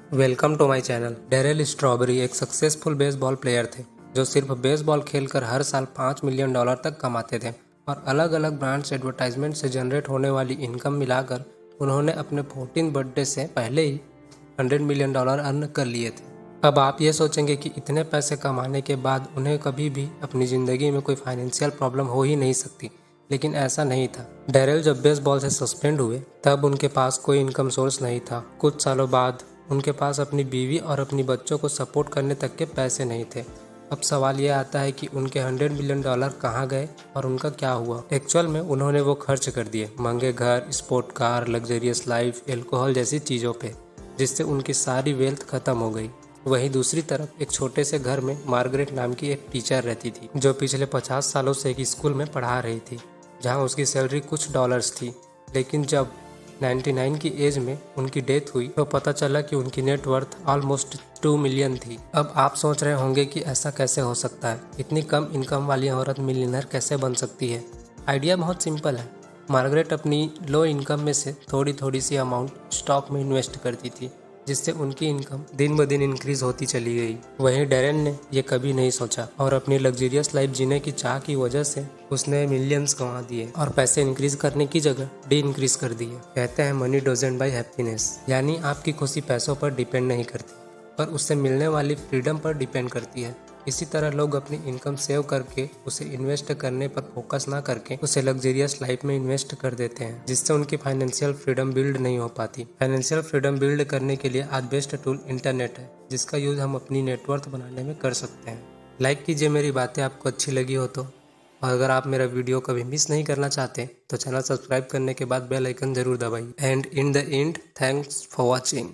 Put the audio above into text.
Welcome to my channel. Darryl Strawberry एक successful baseball player थे जो सिर्फ बेसबॉल खेलकर हर साल $5 मिलियन तक कमाते थे और अलग अलग ब्रांड्स एडवर्टाइजमेंट से जनरेट होने वाली इनकम मिलाकर उन्होंने अपने 14 बर्थडे से पहले ही $100 मिलियन अर्न कर लिए थे। अब आप ये सोचेंगे कि इतने पैसे कमाने के बाद उन्हें कभी भी अपनी ज़िंदगी में कोई फाइनेंशियल प्रॉब्लम हो ही नहीं सकती, लेकिन ऐसा नहीं था। डेरेल जब बेसबॉल से सस्पेंड हुए तब उनके पास कोई इनकम सोर्स नहीं था। कुछ सालों बाद उनके पास अपनी बीवी और अपनी बच्चों को सपोर्ट करने तक के पैसे नहीं थे। अब सवाल यह आता है कि उनके $100 मिलियन कहाँ गए और उनका क्या हुआ। एक्चुअल में उन्होंने वो खर्च कर दिए महंगे घर, sport car, luxurious life, alcohol जैसी चीज़ों पे, जिससे उनकी सारी वेल्थ खत्म हो गई। वहीं दूसरी तरफ एक छोटे से घर में मार्गरेट नाम की एक टीचर रहती थी जो पिछले 50 सालों से एक स्कूल में पढ़ा रही थी, जहां उसकी सैलरी कुछ डॉलर्स थी। लेकिन जब 99 की एज में उनकी डेथ हुई तो पता चला कि उनकी नेटवर्थ ऑलमोस्ट 2 मिलियन थी। अब आप सोच रहे होंगे कि ऐसा कैसे हो सकता है, इतनी कम इनकम वाली औरत मिलियनर कैसे बन सकती है। आइडिया बहुत सिंपल है। मार्गरेट अपनी लो इनकम में से थोड़ी थोड़ी सी अमाउंट स्टॉक में इन्वेस्ट करती थी, जिससे उनकी इनकम दिन ब दिन इंक्रीज होती चली गई। वहीं डेरेन ने ये कभी नहीं सोचा और अपनी लग्जरियस लाइफ जीने की चाह की वजह से उसने मिलियंस कमा दिए और पैसे इंक्रीज करने की जगह डी इंक्रीज कर दिए। कहते हैं मनी डजंट बाय हैप्पीनेस, यानी आपकी खुशी पैसों पर डिपेंड नहीं करती पर उससे मिलने वाली फ्रीडम पर डिपेंड करती है। इसी तरह लोग अपनी इनकम सेव करके उसे इन्वेस्ट करने पर फोकस ना करके उसे लग्जरियस लाइफ में इन्वेस्ट कर देते हैं, जिससे उनकी फाइनेंशियल फ्रीडम बिल्ड नहीं हो पाती। फाइनेंशियल फ्रीडम बिल्ड करने के लिए आज बेस्ट टूल इंटरनेट है, जिसका यूज हम अपनी नेटवर्थ बनाने में कर सकते हैं। लाइक कीजिए मेरी बातें आपको अच्छी लगी हो तो, और अगर आप मेरा वीडियो कभी मिस नहीं करना चाहते तो चैनल सब्सक्राइब करने के बाद बेल आइकन जरूर दबाइए। And in the end, thanks for watching.